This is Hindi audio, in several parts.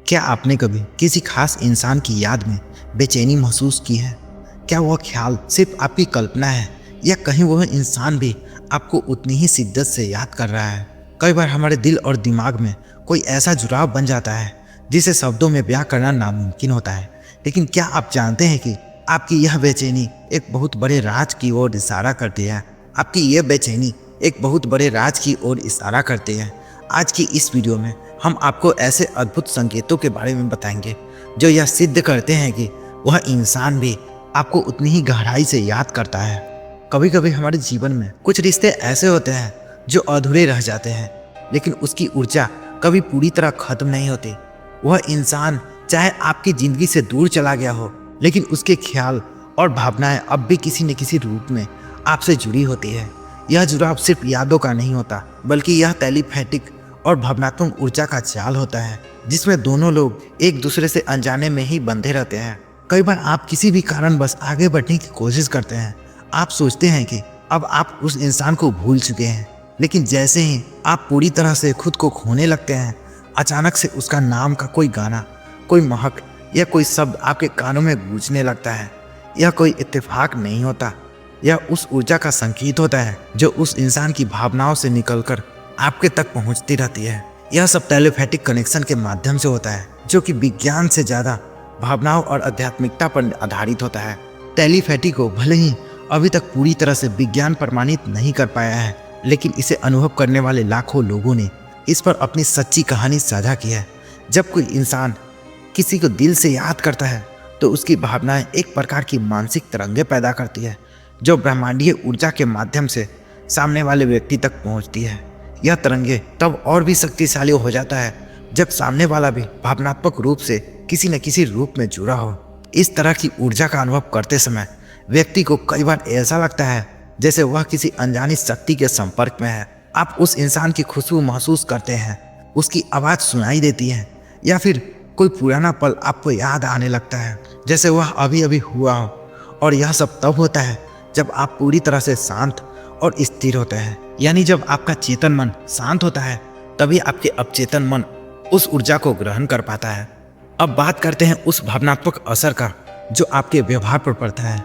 क्या आपने कभी किसी खास इंसान की याद में बेचैनी महसूस की है? क्या वह ख्याल सिर्फ आपकी कल्पना है या कहीं वह इंसान भी आपको उतनी ही शिद्दत से याद कर रहा है? कई बार हमारे दिल और दिमाग में कोई ऐसा जुड़ाव बन जाता है जिसे शब्दों में बयां करना नामुमकिन होता है। लेकिन क्या आप जानते हैं कि आपकी यह बेचैनी एक बहुत बड़े राज की ओर इशारा करती है? आपकी यह बेचैनी एक बहुत बड़े राज की ओर इशारा करती है। आज की इस वीडियो में हम आपको ऐसे अद्भुत संकेतों के बारे में बताएंगे जो यह सिद्ध करते हैं कि वह इंसान भी आपको उतनी ही गहराई से याद करता है। कभी कभी हमारे जीवन में कुछ रिश्ते ऐसे होते हैं जो अधूरे रह जाते हैं, लेकिन उसकी ऊर्जा कभी पूरी तरह खत्म नहीं होती। वह इंसान चाहे आपकी जिंदगी से दूर चला गया हो, लेकिन उसके ख्याल और भावनाएं अब भी किसी न किसी रूप में आपसे जुड़ी होती है। यह जुड़ाव सिर्फ यादों का नहीं होता, बल्कि यह टेलीपैथिक और भावनात्मक ऊर्जा का जाल होता है, जिसमें दोनों लोग एक दूसरे से अनजाने में ही बंधे रहते हैं। कई बार आप किसी भी कारण बस आगे बढ़ने की कोशिश करते हैं। आप सोचते हैं कि अब आप उस इंसान को भूल चुके हैं, लेकिन जैसे ही आप पूरी तरह से खुद को खोने लगते हैं, अचानक से उसका नाम का कोई गाना, कोई महक या कोई शब्द आपके कानों में गूंजने लगता है। यह कोई इत्तेफाक नहीं होता, यह उस ऊर्जा का संकेत होता है जो उस इंसान की भावनाओं से निकलकर आपके तक पहुंचती रहती है। यह सब टेलीपैथिक कनेक्शन के माध्यम से होता है, जो कि विज्ञान से ज़्यादा भावनाओं और आध्यात्मिकता पर आधारित होता है। टेलीपैथी को भले ही अभी तक पूरी तरह से विज्ञान प्रमाणित नहीं कर पाया है, लेकिन इसे अनुभव करने वाले लाखों लोगों ने इस पर अपनी सच्ची कहानी साझा की है। जब कोई इंसान किसी को दिल से याद करता है तो उसकी भावनाएं एक प्रकार की मानसिक तरंगें पैदा करती है, जो ब्रह्मांडीय ऊर्जा के माध्यम से सामने वाले व्यक्ति तक पहुंचती है। यह तरंगे तब और भी शक्तिशाली हो जाता है जब सामने वाला भी भावनात्मक रूप से किसी न किसी रूप में जुड़ा हो। इस तरह की ऊर्जा का अनुभव करते समय व्यक्ति को कई बार ऐसा लगता है जैसे वह किसी अनजानी शक्ति के संपर्क में है। आप उस इंसान की खुशबू महसूस करते हैं, उसकी आवाज़ सुनाई देती है, या फिर कोई पुराना पल आपको याद आने लगता है जैसे वह अभी अभी हुआ हो। और यह सब तब होता है जब आप पूरी तरह से शांत और स्थिर होते हैं। यानी जब आपका चेतन मन शांत होता है, तभी आपके अवचेतन मन उस ऊर्जा को ग्रहण कर पाता है। अब बात करते हैं उस भावनात्मक असर का जो आपके व्यवहार पर पड़ता है।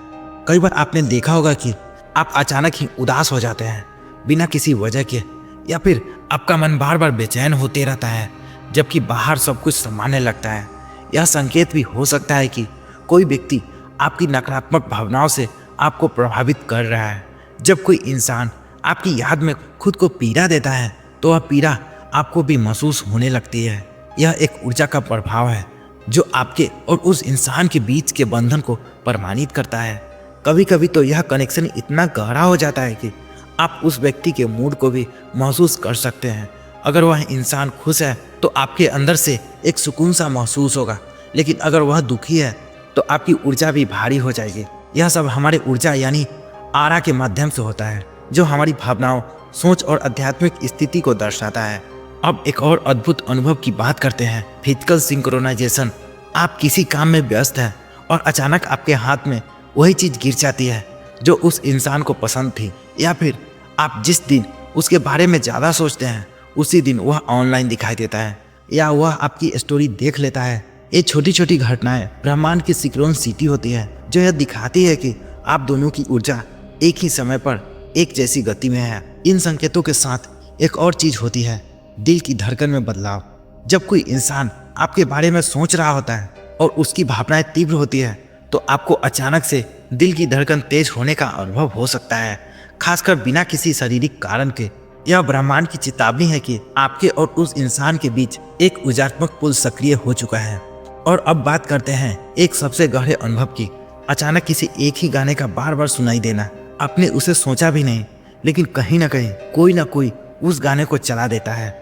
कई बार आपने देखा होगा कि आप अचानक ही उदास हो जाते हैं बिना किसी वजह के, या फिर आपका मन बार बार बेचैन होते रहता है जबकि बाहर सब कुछ सामान्य लगता है। यह संकेत भी हो सकता है कि कोई व्यक्ति आपकी नकारात्मक भावनाओं से आपको प्रभावित कर रहा है। जब कोई इंसान आपकी याद में खुद को पीड़ा देता है तो वह पीड़ा आपको भी महसूस होने लगती है। यह एक ऊर्जा का प्रभाव है जो आपके और उस इंसान के बीच के बंधन को प्रमाणित करता है। कभी कभी तो यह कनेक्शन इतना गहरा हो जाता है कि आप उस व्यक्ति के मूड को भी महसूस कर सकते हैं। अगर वह इंसान खुश है तो आपके अंदर से एक सुकून सा महसूस होगा, लेकिन अगर वह दुखी है तो आपकी ऊर्जा भी भारी हो जाएगी। यह सब हमारे ऊर्जा यानी आरा के माध्यम से होता है, जो हमारी भावनाओं, सोच और आध्यात्मिक स्थिति को दर्शाता है। अब एक और अद्भुत अनुभव की बात करते हैं, फिजिकल सिंक्रोनाइजेशन। आप किसी काम में व्यस्त हैं और अचानक आपके हाथ में वही चीज़ गिर जाती है जो उस इंसान को पसंद थी, या फिर आप जिस दिन उसके बारे में ज़्यादा सोचते हैं उसी दिन वह ऑनलाइन दिखाई देता है, या वह आपकी स्टोरी देख लेता है। ये छोटी छोटी घटनाएं ब्रह्मांड की सिंक्रोनिसिटी होती है, जो यह दिखाती है कि आप दोनों की ऊर्जा एक ही समय पर एक जैसी गति में है। इन संकेतों के साथ एक और चीज होती है, दिल की धड़कन में बदलाव। जब कोई इंसान आपके बारे में सोच रहा होता है और उसकी भावनाएं तीव्र होती है तो आपको अचानक से दिल की धड़कन तेज होने का अनुभव हो सकता है, खासकर बिना किसी शारीरिक कारण के। यह ब्रह्मांड की चेतावनी है कि आपके और उस इंसान के बीच एक ऊर्जात्मक पुल सक्रिय हो चुका है। और अब बात करते हैं एक सबसे गहरे अनुभव की, अचानक किसी एक ही गाने का बार बार सुनाई देना। आपने उसे सोचा भी नहीं, लेकिन कहीं ना कोई उस गाने को चला देता है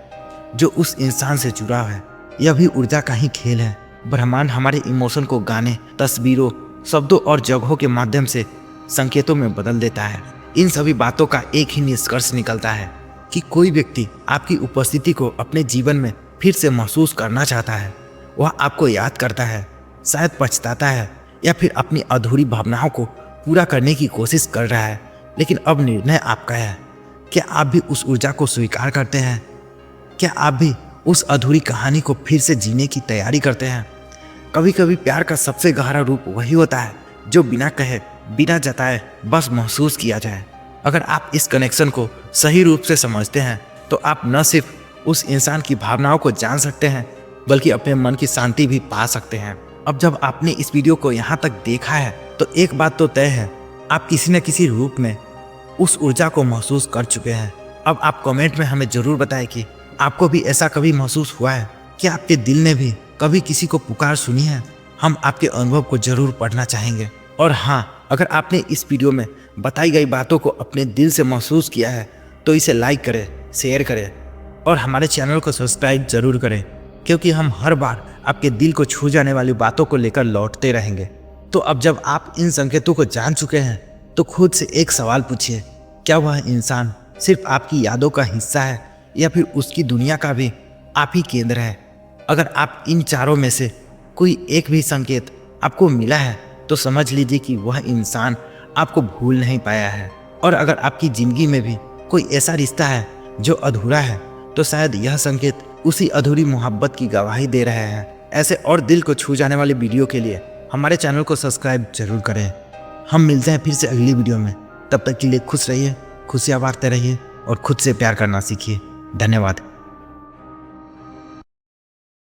जो उस इंसान से जुड़ा है। यह भी ऊर्जा का ही खेल है। ब्रह्मांड हमारे इमोशन को गाने, तस्वीरों, शब्दों और जगहों के माध्यम से संकेतों में बदल देता है। इन सभी बातों का एक ही निष्कर्ष निकलता है कि कोई व्यक्ति आपकी उपस्थिति को अपने जीवन में फिर से महसूस करना चाहता है। वह आपको याद करता है, शायद पछताता है, या फिर अपनी अधूरी भावनाओं को पूरा करने की कोशिश कर रहा है। लेकिन अब निर्णय आपका है। क्या आप भी उस ऊर्जा को स्वीकार करते हैं? क्या आप भी उस अधूरी कहानी को फिर से जीने की तैयारी करते हैं। कभी कभी प्यार का सबसे गहरा रूप वही होता है जो बिना कहे, बिना जताए बस महसूस किया जाए। अगर आप इस कनेक्शन को सही रूप से समझते हैं तो आप न सिर्फ उस इंसान की भावनाओं को जान सकते हैं बल्कि अपने मन की शांति भी पा सकते हैं। अब जब आपने इस वीडियो को यहाँ तक देखा है तो एक बात तो तय है, आप किसी न किसी रूप में उस ऊर्जा को महसूस कर चुके हैं। अब आप कमेंट में हमें जरूर बताएं कि आपको भी ऐसा कभी महसूस हुआ है, क्या आपके दिल ने भी कभी किसी को पुकार सुनी है। हम आपके अनुभव को जरूर पढ़ना चाहेंगे। और हाँ, अगर आपने इस वीडियो में बताई गई बातों को अपने दिल से महसूस किया है तो इसे लाइक करें, शेयर करें और हमारे चैनल को सब्सक्राइब जरूर करें, क्योंकि हम हर बार आपके दिल को छू जाने वाली बातों को लेकर लौटते रहेंगे। तो अब जब आप इन संकेतों को जान चुके हैं तो खुद से एक सवाल पूछिए, क्या वह इंसान सिर्फ आपकी यादों का हिस्सा है या फिर उसकी दुनिया का भी आप ही केंद्र है। अगर आप इन चारों में से कोई एक भी संकेत आपको मिला है तो समझ लीजिए कि वह इंसान आपको भूल नहीं पाया है। और अगर आपकी ज़िंदगी में भी कोई ऐसा रिश्ता है जो अधूरा है तो शायद यह संकेत उसी अधूरी मोहब्बत की गवाही दे रहे हैं। ऐसे और दिल को छू जाने वाले वीडियो के लिए हमारे चैनल को सब्सक्राइब जरूर करें। हम मिलते हैं फिर से अगली वीडियो में। तब तक के लिए खुश रहिए, खुशियाँ बांटते रहिए और खुद से प्यार करना सीखिए। धन्यवाद।